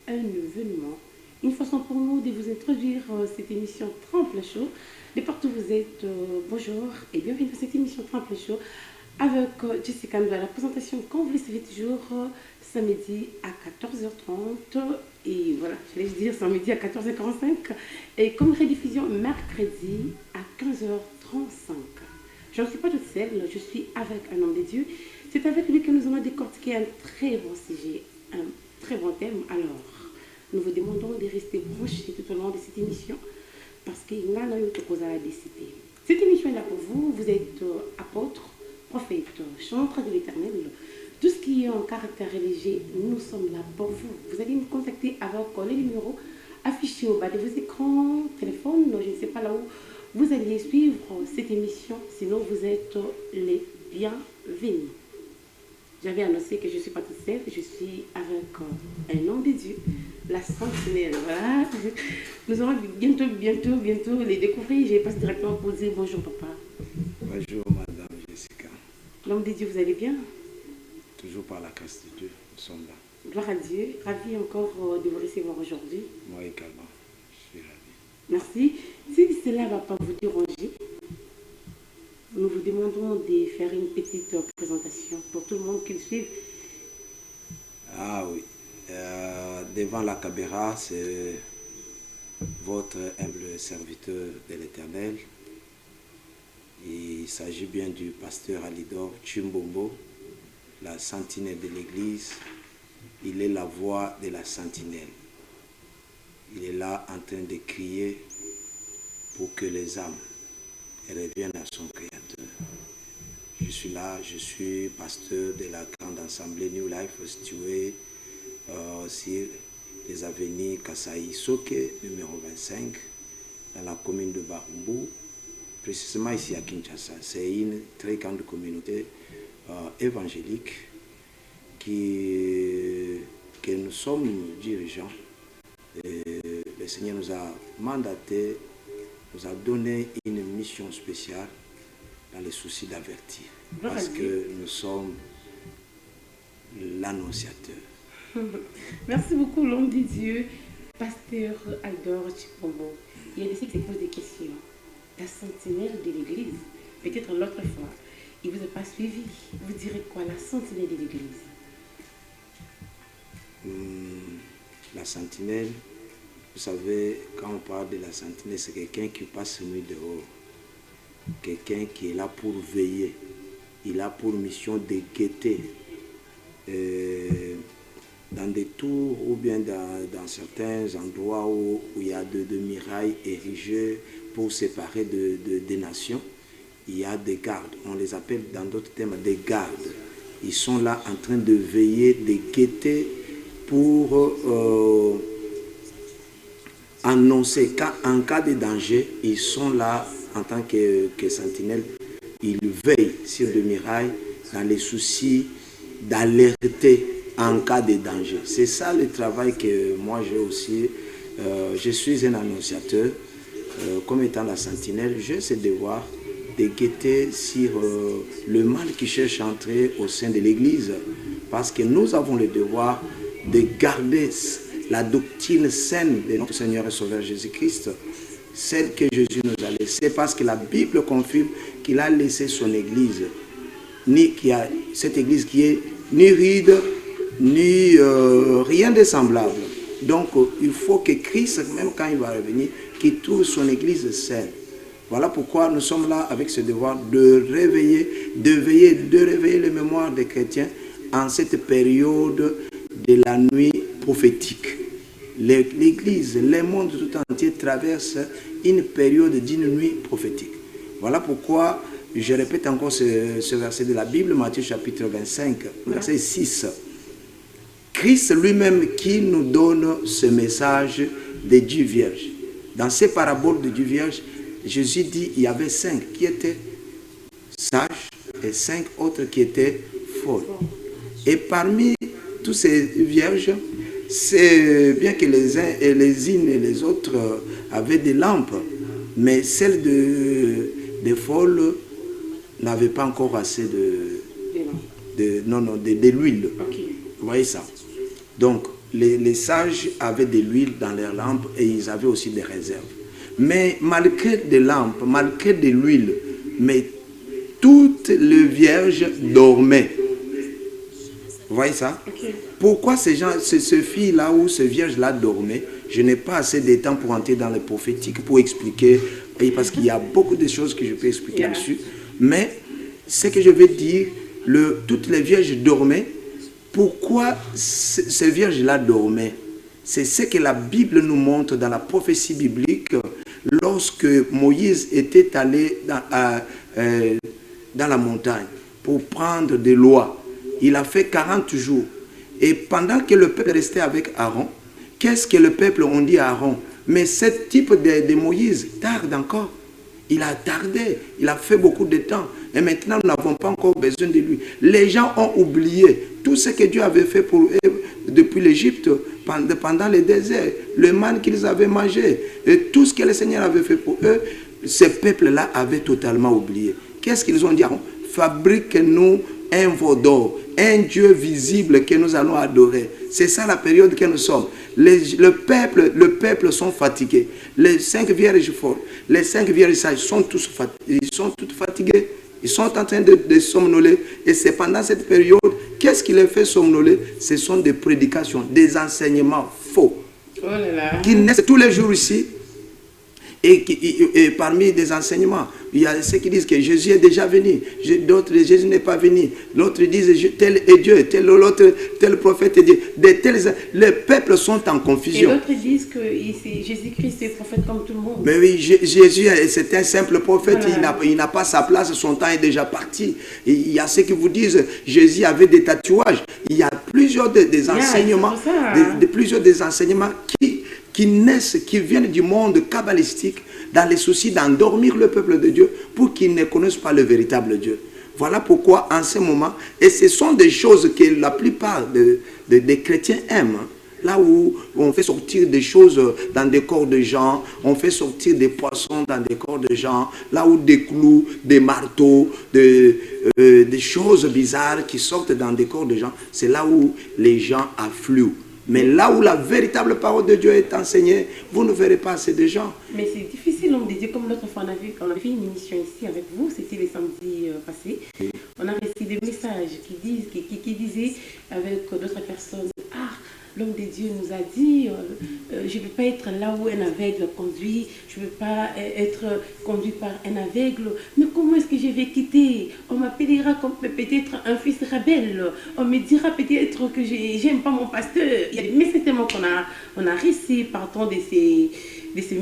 un événement. Une façon pour nous de vous introduire cette émission Tremple Chaud. De partout où vous êtes, bonjour et bienvenue dans cette émission Tremple Chaud avec Jessica Ndoua. La présentation, comme vous le savez toujours, samedi à 14h30 et voilà, j'allais dire samedi à 14h45 et comme rediffusion mercredi à 15h35. Je ne suis pas toute seule, je suis avec un homme de Dieu. C'est avec lui que nous allons décortiquer un très bon sujet, un très bon thème. Alors, nous vous demandons de rester branchés tout au long de cette émission parce qu'il y en a autre chose à décider. Cette émission est là pour vous. Vous êtes apôtre, prophète, chantre de l'éternel. Tout ce qui est en caractère religieux, nous sommes là pour vous. Vous allez nous contacter avec les numéros affichés au bas de vos écrans, téléphone, je ne sais pas là où vous alliez suivre cette émission, sinon vous êtes les bienvenus. J'avais annoncé que je ne suis pas toute seule, je suis avec un homme de Dieu, la sentinelle. Voilà. Nous allons bientôt les découvrir. Je passe directement pour dire bonjour papa. Bonjour madame Jessica. L'homme de Dieu, vous allez bien? Toujours par la grâce de Dieu, nous sommes là. Gloire à Dieu, ravi encore de vous recevoir aujourd'hui. Moi également, je suis ravi. Merci. Si cela ne va pas vous déranger, nous vous demandons de faire une petite présentation pour tout le monde qui le suive. Ah oui, devant la caméra, c'est votre humble serviteur de l'Éternel. Il s'agit bien du pasteur Alidor Chimbombo, la sentinelle de l'Église. Il est la voix de la sentinelle. Il est là en train de crier pour que les âmes reviennent à son Créateur. Je suis là, je suis pasteur de la grande assemblée New Life située sur les avenues Kasaï Soke, numéro 25, dans la commune de Barumbu, précisément ici à Kinshasa. C'est une très grande communauté évangélique que nous sommes dirigeants. Et le Seigneur nous a mandaté, nous a donné une mission spéciale dans les soucis d'avertir. Parce que nous sommes l'annonciateur. Merci beaucoup, l'homme de Dieu, pasteur Aldor Chikombo. Il y a des gens qui se posent des questions. La sentinelle de l'Église, peut-être l'autre fois, il ne vous a pas suivi. Vous direz quoi, la sentinelle de l'Église? La sentinelle, vous savez, quand on parle de la sentinelle, c'est quelqu'un qui passe nuit dehors. Quelqu'un qui est là pour veiller. Il a pour mission de guetter dans des tours ou bien dans certains endroits où il y a de murailles érigées pour séparer des nations. Il y a des gardes. On les appelle dans d'autres termes des gardes. Ils sont là en train de veiller, de guetter pour annoncer qu'en cas de danger, ils sont là en tant que sentinelles. Ils veillent sur les murailles dans les soucis d'alerter en cas de danger. C'est ça le travail que moi j'ai aussi. Je suis un annonciateur. Comme étant la sentinelle, j'ai ce devoir de guetter sur le mal qui cherche à entrer au sein de l'Église. Parce que nous avons le devoir de garder la doctrine saine de notre Seigneur et Sauveur Jésus-Christ, celle que Jésus nous a laissée, parce que la Bible confirme qu'il a laissé son Église, cette Église qui est ni ride, ni rien de semblable. Donc il faut que Christ, même quand il va revenir, qu'il trouve son Église saine. Voilà pourquoi nous sommes là avec ce devoir de réveiller les mémoires des chrétiens en cette période de la nuit prophétique. L'Église, le monde tout entier traverse une période d'une nuit prophétique. Voilà pourquoi je répète encore ce verset de la Bible, Matthieu chapitre 25, verset 6. Christ lui-même qui nous donne ce message de Dieu Vierge. Dans ces paraboles de Dieu Vierge, Jésus dit qu'il y avait 5 qui étaient sages et 5 autres qui étaient folles. Et parmi tous ces vierges, c'est bien que les uns et les unes et les autres avaient des lampes, mais celles des folles n'avaient pas encore assez de l'huile. Okay. Vous voyez ça? Donc, les sages avaient de l'huile dans leurs lampes et ils avaient aussi des réserves. Mais malgré des lampes, malgré de l'huile, mais toutes les vierges dormaient. Vous voyez ça? Ok. Pourquoi ces gens, ce fille-là ou ce vierge-là dormait? Je n'ai pas assez de temps pour entrer dans le prophétique, pour expliquer, parce qu'il y a beaucoup de choses que je peux expliquer là-dessus. Mais ce que je veux dire, toutes les vierges dormaient. Pourquoi ces vierges-là dormaient? C'est ce que la Bible nous montre dans la prophétie biblique. Lorsque Moïse était allé dans la montagne pour prendre des lois, il a fait 40 jours. Et pendant que le peuple restait avec Aaron, qu'est-ce que le peuple ont dit à Aaron? Mais ce type de Moïse tarde encore. Il a tardé, il a fait beaucoup de temps. Et maintenant, nous n'avons pas encore besoin de lui. Les gens ont oublié tout ce que Dieu avait fait pour eux depuis l'Égypte, pendant le désert, le manne qu'ils avaient mangé, et tout ce que le Seigneur avait fait pour eux, ce peuple-là avait totalement oublié. Qu'est-ce qu'ils ont dit? Fabrique-nous un veau d'or, un Dieu visible que nous allons adorer. C'est ça la période que nous sommes. Le peuple sont fatigués. Les 5 vierges folles, les 5 vierges sages sont tous fatigués. Ils sont en train de somnoler. Et c'est pendant cette période, qu'est-ce qui les fait somnoler? Ce sont des prédications, des enseignements faux. Oh là là. Qui naissent tous les jours ici. Et parmi des enseignements, il y a ceux qui disent que Jésus est déjà venu. D'autres, Jésus n'est pas venu. D'autres disent tel est Dieu, tel prophète est Dieu. Les peuples sont en confusion. Et d'autres disent que Jésus-Christ est prophète comme tout le monde. Mais oui, Jésus, c'est un simple prophète. Voilà. Il n'a pas sa place, son temps est déjà parti. Il y a ceux qui vous disent Jésus avait des tatouages. Il y a plusieurs des enseignements, plusieurs des enseignements qui naissent, qui viennent du monde kabbalistique, dans les soucis d'endormir le peuple de Dieu pour qu'ils ne connaissent pas le véritable Dieu. Voilà pourquoi en ce moment, et ce sont des choses que la plupart des chrétiens aiment, là où on fait sortir des choses dans des corps de gens, on fait sortir des poissons dans des corps de gens, là où des clous, des marteaux, des choses bizarres qui sortent dans des corps de gens, c'est là où les gens affluent. Mais là où la véritable parole de Dieu est enseignée, vous ne verrez pas assez de gens. Mais c'est difficile, l'homme de Dieu, comme l'autre fois, on a fait une émission ici avec vous, c'était le samedi passé. On a reçu des messages qui disaient avec d'autres personnes, l'homme de Dieu nous a dit, je ne peux pas être là où un aveugle conduit, je ne peux pas être conduit par un aveugle, mais comment est-ce que je vais quitter? On m'appellera comme peut-être un fils rebelle, on me dira peut-être que je n'aime pas mon pasteur. Il y a des messages tellement qu'on a reçus partant de ces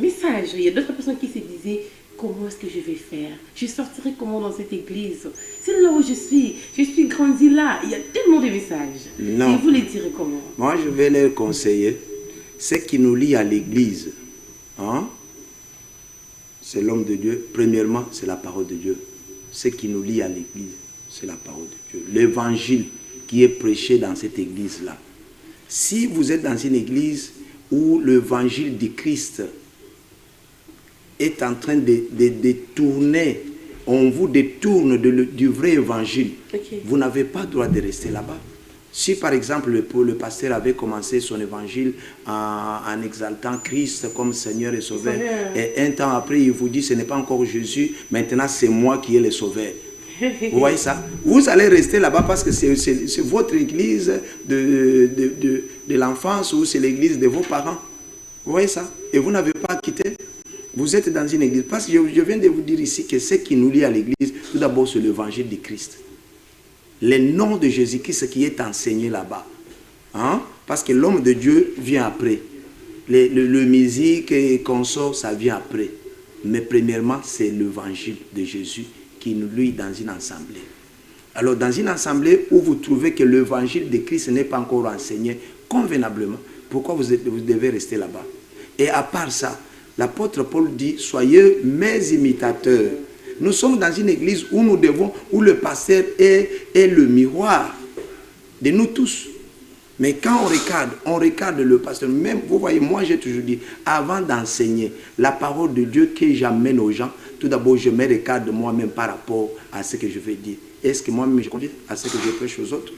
messages. Il y a d'autres personnes qui se disaient, comment est-ce que je vais faire? Je sortirai comment dans cette église? C'est là où je suis grandi là. Il y a tellement de messages. Non. Et vous les direz comment? Moi, je vais leur conseiller. Ce qui nous lie à l'église, c'est l'homme de Dieu. Premièrement, c'est la parole de Dieu. Ce qui nous lie à l'église, c'est la parole de Dieu. L'évangile qui est prêché dans cette église-là. Si vous êtes dans une église où l'évangile du Christ est en train de détourner, on vous détourne du vrai évangile, vous n'avez pas le droit de rester là-bas. Si par exemple le pasteur avait commencé son évangile en exaltant Christ comme Seigneur et Sauveur, et un temps après il vous dit ce n'est pas encore Jésus, maintenant c'est moi qui ai le Sauveur. Vous voyez ça? Vous allez rester là-bas parce que c'est votre église de l'enfance ou c'est l'église de vos parents. Vous voyez ça? Et vous n'avez pas quitté. Vous êtes dans une église. Parce que je viens de vous dire ici que ce qui nous lie à l'église, tout d'abord, c'est l'évangile de Christ. Le nom de Jésus-Christ qui est enseigné là-bas. Parce que l'homme de Dieu vient après. Le musique et consort, ça vient après. Mais premièrement, c'est l'évangile de Jésus qui nous lie dans une assemblée. Alors, dans une assemblée où vous trouvez que l'évangile de Christ n'est pas encore enseigné convenablement, pourquoi vous devez rester là-bas? Et à part ça, l'apôtre Paul dit, soyez mes imitateurs. Nous sommes dans une église où le pasteur est le miroir de nous tous. Mais quand on regarde le pasteur, même, vous voyez, moi j'ai toujours dit, avant d'enseigner la parole de Dieu que j'amène aux gens, tout d'abord je me regarde moi-même par rapport à ce que je vais dire. Est-ce que moi-même je conviens à ce que je prêche aux autres?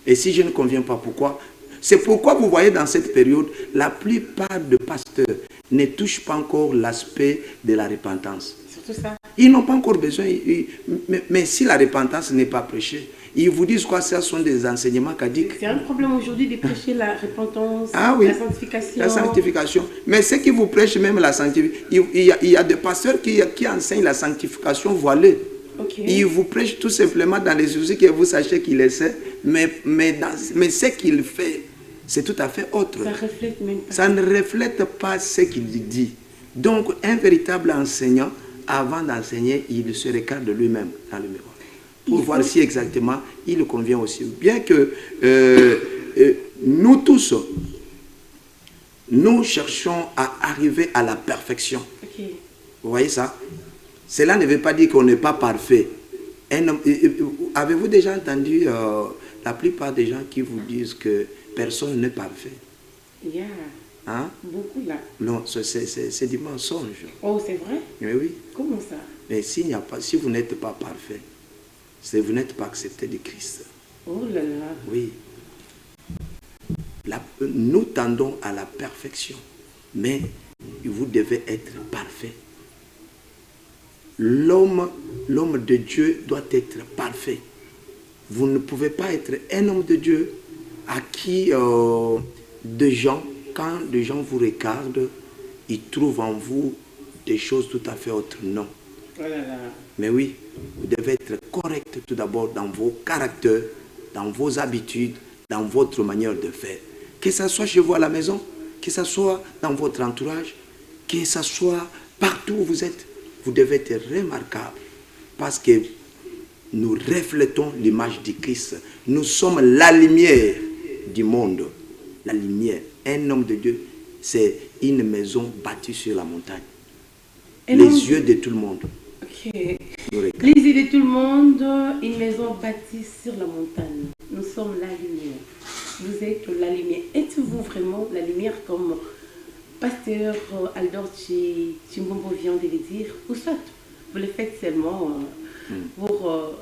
Et si je ne conviens pas, pourquoi? C'est pourquoi vous voyez dans cette période, la plupart des pasteurs ne touchent pas encore l'aspect de la repentance. Surtout ça. Ils n'ont pas encore besoin. Mais si la repentance n'est pas prêchée, ils vous disent quoi? Ce sont des enseignements cadiques. C'est un problème aujourd'hui de prêcher la repentance, Oui, la sanctification. La sanctification. Mais ceux qui vous prêchent même la sanctification, il y a des pasteurs qui enseignent la sanctification voilée. Okay. Ils vous prêchent tout simplement dans les soucis que vous sachez qu'il essaie, mais ce qu'il fait, c'est tout à fait autre. Ça reflète même pas. Ça ne reflète pas ce qu'il dit. Donc, un véritable enseignant, avant d'enseigner, il se regarde de lui-même dans le miroir pour voir si exactement il convient aussi. Bien que nous tous, nous cherchons à arriver à la perfection. Okay. Vous voyez ça? Cela ne veut pas dire qu'on n'est pas parfait. Avez-vous déjà entendu la plupart des gens qui vous disent que personne n'est parfait? Yeah. Hein? Beaucoup là. Non, c'est du mensonge. Oh, c'est vrai? Mais oui. Comment ça? Mais si vous n'êtes pas parfait, vous n'êtes pas accepté de Christ. Oh là là. Oui. Nous tendons à la perfection, mais vous devez être parfait. L'homme de Dieu doit être parfait. Vous ne pouvez pas être un homme de Dieu à qui quand des gens vous regardent, ils trouvent en vous des choses tout à fait autres. Non. Oh là là. Mais oui, vous devez être correct tout d'abord dans vos caractères, dans vos habitudes, dans votre manière de faire. Que ce soit chez vous à la maison, que ce soit dans votre entourage, que ce soit partout où vous êtes, vous devez être remarquable parce que nous reflétons l'image de Christ. Nous sommes la lumière du monde. La lumière. Un homme de Dieu, c'est une maison bâtie sur la montagne. Les yeux de tout le monde. Okay. Les yeux de tout le monde, une maison bâtie sur la montagne. Nous sommes la lumière. Vous êtes la lumière. Êtes-vous vraiment la lumière comme Pasteur Aldor Chimbombo vient de le dire, ou soit vous le faites seulement pour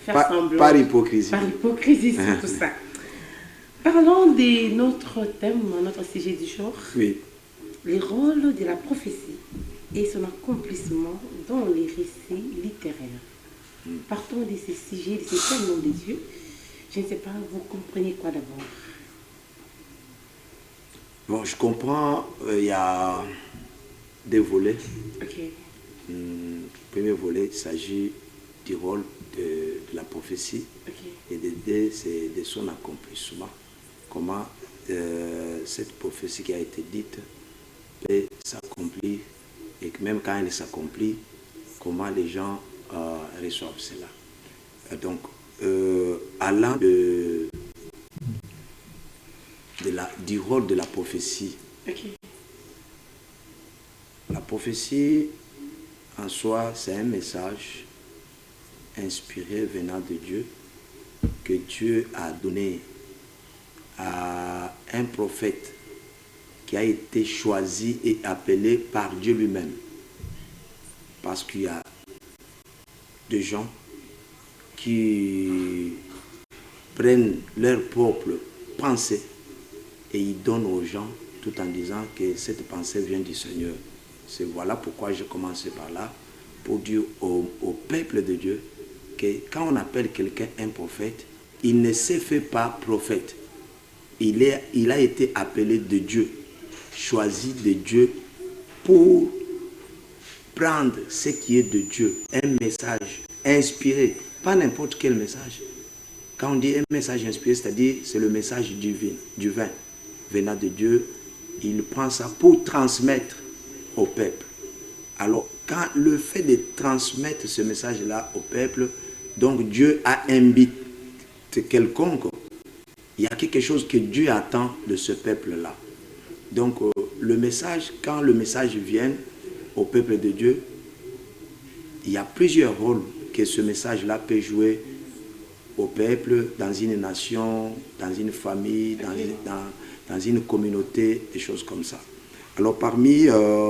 faire semblant. Par hypocrisie. Par hypocrisie, c'est tout ça. Parlons de notre thème, notre sujet du jour. Oui. Le rôle de la prophétie et son accomplissement dans les récits littéraires. Partons de ces sujets, de ces thèmes nom de Dieu. Je ne sais pas, vous comprenez quoi d'abord? Bon, je comprends, il y a des volets. Okay. Le premier volet, il s'agit du rôle de la prophétie. Okay. Et le deux, c'est de son accomplissement. Comment cette prophétie qui a été dite peut s'accomplir et que même quand elle s'accomplit, comment les gens reçoivent cela. Donc, allant du rôle de la prophétie. Okay. La prophétie, en soi, c'est un message inspiré venant de Dieu, que Dieu a donné à un prophète qui a été choisi et appelé par Dieu lui-même. Parce qu'il y a des gens qui prennent leur propre pensée et ils donnent aux gens tout en disant que cette pensée vient du Seigneur. C'est voilà pourquoi j'ai commencé par là, pour dire au peuple de Dieu que quand on appelle quelqu'un un prophète, il ne s'est fait pas prophète. Il a été appelé de Dieu, choisi de Dieu pour prendre ce qui est de Dieu, un message inspiré, pas n'importe quel message. Quand on dit un message inspiré, c'est-à-dire c'est le message divin venant de Dieu, il prend ça pour transmettre au peuple. Alors, quand le fait de transmettre ce message-là au peuple, donc Dieu a invité quelconque, il y a quelque chose que Dieu attend de ce peuple-là. Donc, le message, quand le message vient au peuple de Dieu, il y a plusieurs rôles que ce message-là peut jouer au peuple, dans une nation, dans une famille, dans une communauté, des choses comme ça. Alors, parmi